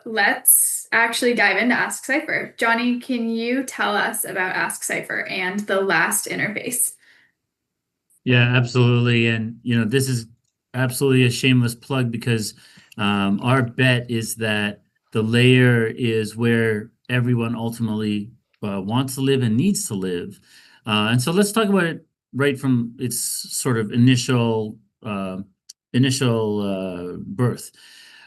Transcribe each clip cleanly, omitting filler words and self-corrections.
let's actually dive into Ask Cipher. Johnny, can you tell us about Ask Cipher and the last interface? Yeah, absolutely. And, this is absolutely a shameless plug because our bet is that the layer is where everyone ultimately wants to live and needs to live. And so let's talk about it right from its sort of initial birth.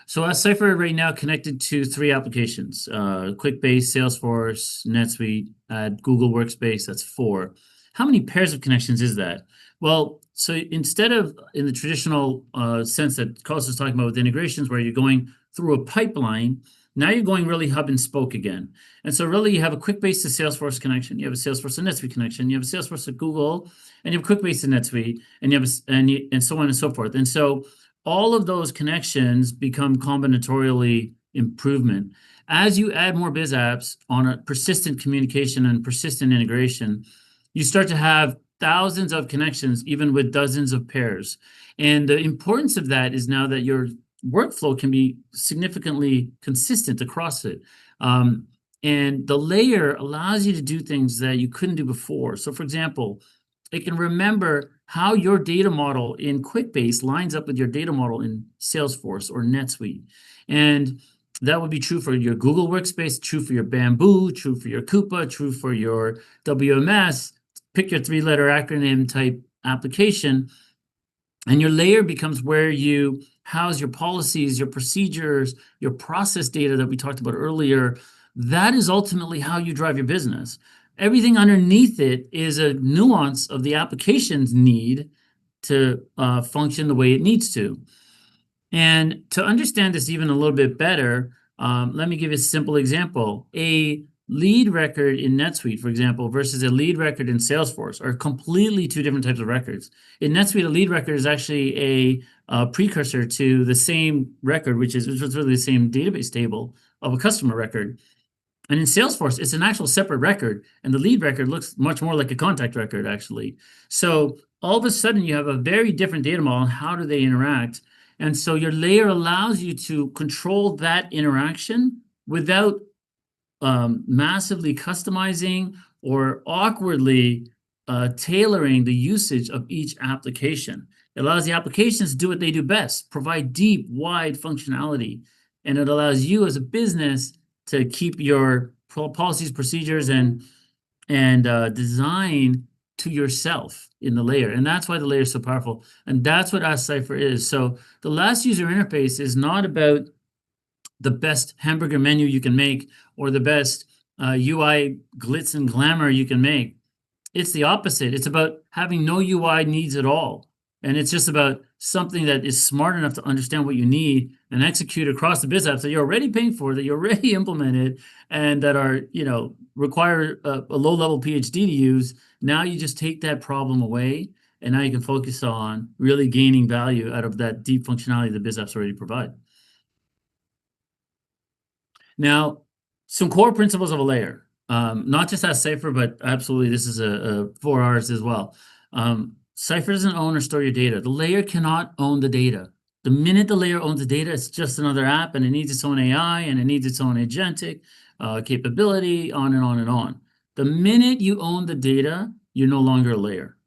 So Ask Cipher right now connected to three applications, Quickbase, Salesforce, NetSuite, Google Workspace, that's four. How many pairs of connections is that? Well, so instead of in the traditional sense that Carlos was talking about with integrations, where you're going through a pipeline, now you're going really hub and spoke again. And so really you have a Quickbase to Salesforce connection, you have a Salesforce to NetSuite connection, you have a Salesforce to Google, and you have Quickbase to NetSuite, and you have and so on and so forth. And so all of those connections become combinatorially improvement. As you add more biz apps on a persistent communication and persistent integration, you start to have thousands of connections, even with dozens of pairs. And the importance of that is now that your workflow can be significantly consistent across it. And the layer allows you to do things that you couldn't do before. So, for example, it can remember how your data model in Quickbase lines up with your data model in Salesforce or NetSuite. And that would be true for your Google Workspace, true for your Bamboo, true for your Coupa, true for your WMS. Pick your three-letter acronym type application, and your layer becomes where you house your policies, your procedures, your process data that we talked about earlier. That is ultimately how you drive your business. Everything underneath it is a nuance of the application's need to function the way it needs to. And to understand this even a little bit better, let me give you a simple example. A lead record in NetSuite, for example, versus a lead record in Salesforce are completely two different types of records. In NetSuite, a lead record is actually a precursor to the same record, which is really the same database table of a customer record. And in Salesforce, it's an actual separate record, and the lead record looks much more like a contact record, actually. So all of a sudden, you have a very different data model, and how do they interact? And so your layer allows you to control that interaction without massively customizing or awkwardly tailoring the usage of each application. It allows the applications to do what they do best, provide deep, wide functionality, and it allows you as a business to keep your policies, procedures, and design to yourself in the layer. And that's why the layer is so powerful. And that's what AskCipher is. So the last user interface is not about the best hamburger menu you can make or the best UI glitz and glamour you can make. It's the opposite. It's about having no UI needs at all. And it's just about something that is smart enough to understand what you need and execute across the biz apps that you're already paying for, that you already implemented, and that are, require a low-level PhD to use. Now you just take that problem away, and now you can focus on really gaining value out of that deep functionality the biz apps already provide. Now, some core principles of a layer, not just as Cipher, but absolutely this is for ours as well. Cipher doesn't own or store your data. The layer cannot own the data. The minute the layer owns the data, it's just another app, and it needs its own AI, and it needs its own agentic capability, on and on and on. The minute you own the data, you're no longer a layer.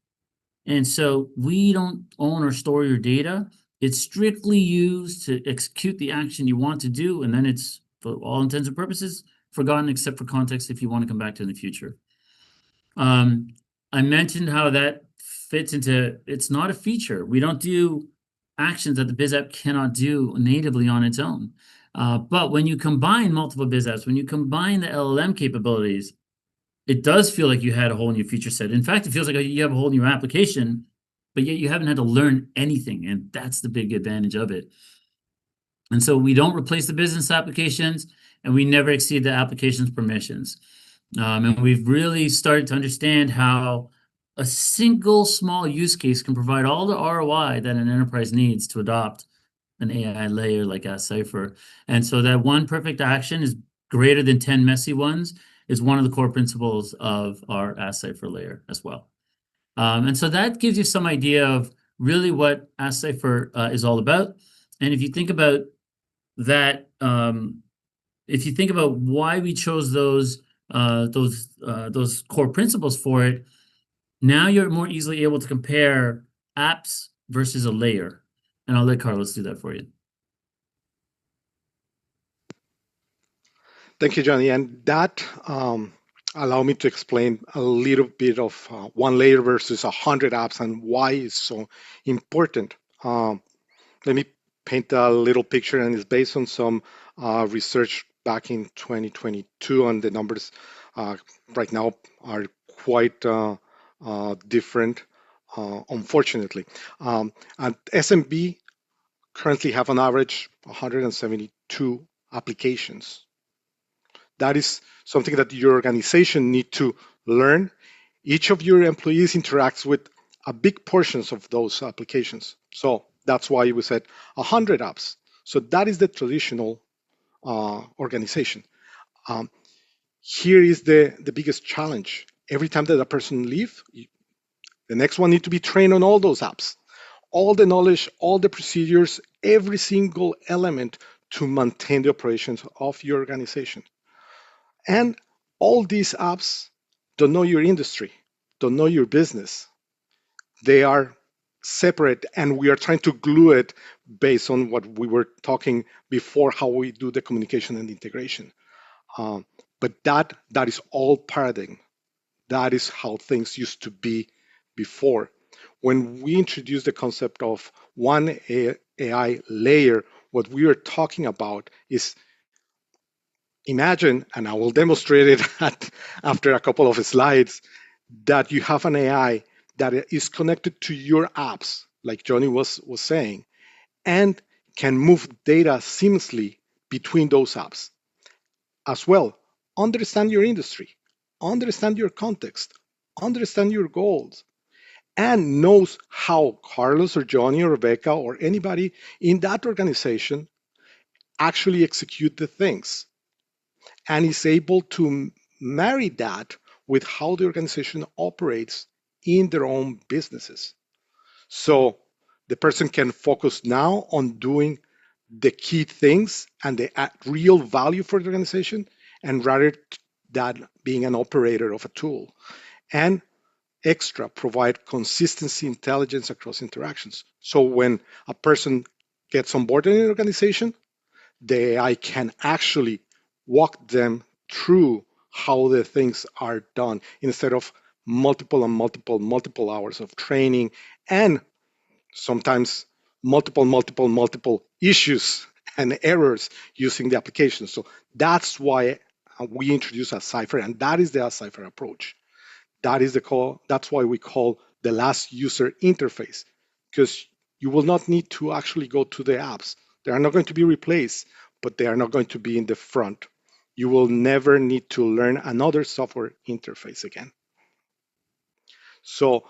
And so we don't own or store your data. It's strictly used to execute the action you want to do, and then it's, for all intents and purposes, forgotten except for context if you want to come back to it in the future. I mentioned how that fits into, it's not a feature. We don't do actions that the biz app cannot do natively on its own. But when you combine multiple biz apps, when you combine the LLM capabilities, it does feel like you had a whole new feature set. In fact, it feels like you have a whole new application, but yet you haven't had to learn anything. And that's the big advantage of it. And so we don't replace the business applications, and we never exceed the application's permissions. And we've really started to understand how a single small use case can provide all the ROI that an enterprise needs to adopt an AI layer like AskCipher. And so that one perfect action is greater than 10 messy ones is one of the core principles of our AskCipher layer as well. And so that gives you some idea of really what AskCipher is all about. And if you think about that if you think about why we chose those core principles for it, now you're more easily able to compare apps versus a layer. And I'll let Carlos do that for you. Thank you, Johnny. And that allow me to explain a little bit of one layer versus 100 apps and why it's so important. Let me paint a little picture, and it's based on some research back in 2022, and the numbers right now are quite different, unfortunately. And SMB currently have on average 172 applications. That is something that your organization need to learn. Each of your employees interacts with a big portions of those applications. So that's why we said 100 apps. So that is the traditional organization. Um, Here is the biggest challenge. Every time that a person leaves, the next one need to be trained on all those apps, all the knowledge, all the procedures, every single element to maintain the operations of your organization. And all these apps don't know your industry, don't know your business. They are separate, and we are trying to glue it based on what we were talking before, how we do the communication and integration. But that is all paradigm. That is how things used to be before. When we introduced the concept of one AI layer, what we are talking about is, imagine, and I will demonstrate it after a couple of slides, that you have an AI that is connected to your apps, like Johnny was saying, and can move data seamlessly between those apps. As well, understand your industry, understand your context, understand your goals, and knows how Carlos or Johnny or Rebecca or anybody in that organization actually execute the things, and is able to marry that with how the organization operates in their own businesses. So the person can focus now on doing the key things and the real value for the organization, and rather than being an operator of a tool. And extra, provide consistency intelligence across interactions. So when a person gets on board in an organization, the AI can actually walk them through how the things are done instead of multiple hours of training, and sometimes multiple issues and errors using the application. So that's why we introduce AskCipher, and that is the AskCipher approach. That's why we call the last user interface, because you will not need to actually go to the apps. They are not going to be replaced, but they are not going to be in the front. You will never need to learn another software interface again. So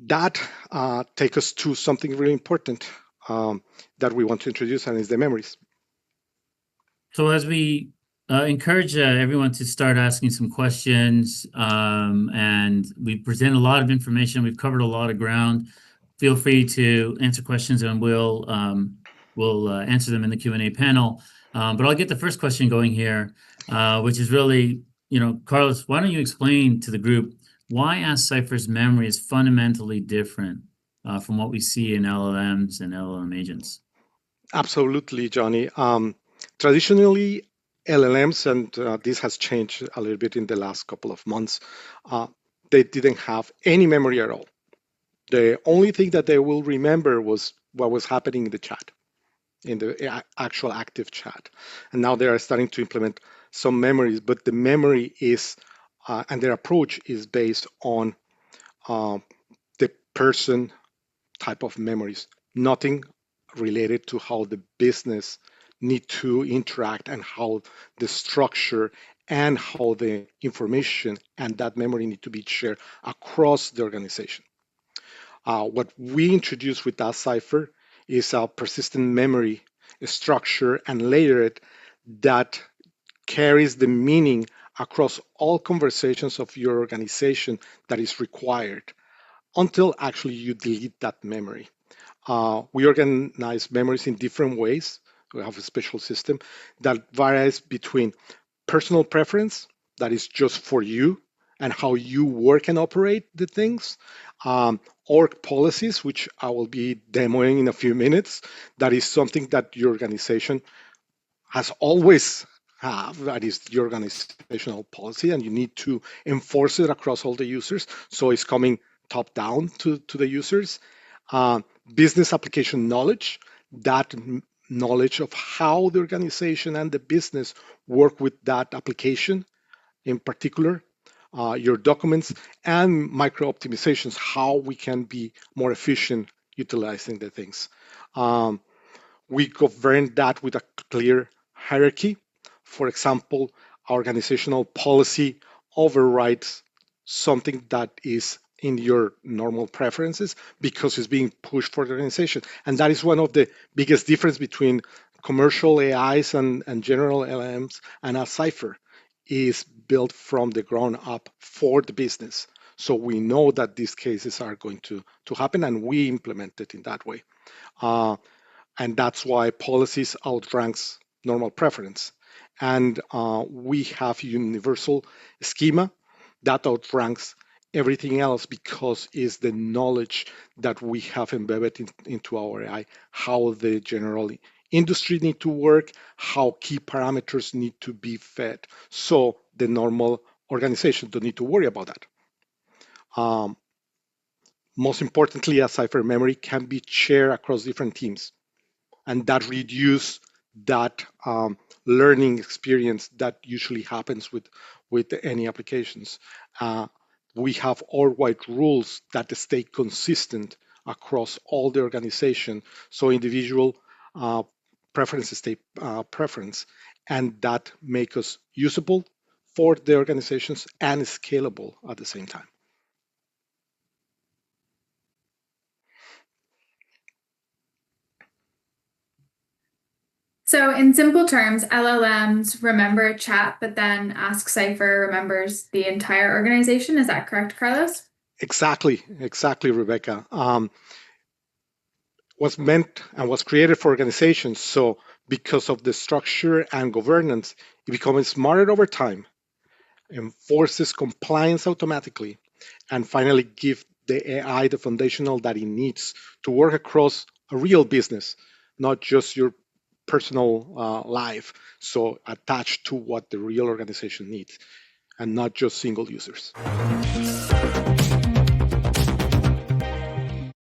that takes us to something really important that we want to introduce, and is the memories. So as we encourage everyone to start asking some questions, and we present a lot of information, we've covered a lot of ground. Feel free to answer questions, and we'll answer them in the Q&A panel. But I'll get the first question going here, which is really, Carlos, why don't you explain to the group why AskCipher's memory is fundamentally different from what we see in LLMs and LLM agents? Absolutely, Johnny. Traditionally, LLMs, and this has changed a little bit in the last couple of months, they didn't have any memory at all. The only thing that they will remember was what was happening in the chat, in the actual active chat. And now they are starting to implement some memories, but the memory is, and their approach is based on the person type of memories, nothing related to how the business need to interact, and how the structure and how the information and that memory need to be shared across the organization. What we introduce with AskCipher is a persistent memory structure and layered that carries the meaning across all conversations of your organization that is required until actually you delete that memory. We organize memories in different ways. We have a special system that varies between personal preference, that is just for you and how you work and operate the things. Org policies, which I will be demoing in a few minutes, that is something that your organization has always have, that is the organizational policy, and you need to enforce it across all the users. So it's coming top down to the users. Business application knowledge, that knowledge of how the organization and the business work with that application in particular, your documents, and micro optimizations, how we can be more efficient utilizing the things. We govern that with a clear hierarchy. For example, organizational policy overrides something that is in your normal preferences because it's being pushed for the organization. And that is one of the biggest difference between commercial AIs and general LLMs, and Ask Cipher is built from the ground up for the business. So we know that these cases are going to happen, and we implement it in that way. And that's why policies outranks normal preference. And we have universal schema that outranks everything else because it's the knowledge that we have embedded into our AI, how the general industry need to work, how key parameters need to be fed. So the normal organization don't need to worry about that. Most importantly, a Cipher memory can be shared across different teams, and that reduce that learning experience that usually happens with any applications. We have all white rules that stay consistent across all the organization, so individual preferences stay preference, and that make us usable for the organizations and scalable at the same time. So in simple terms, LLMs remember a chat, but then Ask Cipher remembers the entire organization. Is that correct, Carlos? Exactly, Rebecca. Was meant and was created for organizations. So because of the structure and governance, it becomes smarter over time, enforces compliance automatically, and finally give the AI the foundational that it needs to work across a real business, not just your personal life. So attached to what the real organization needs and not just single users.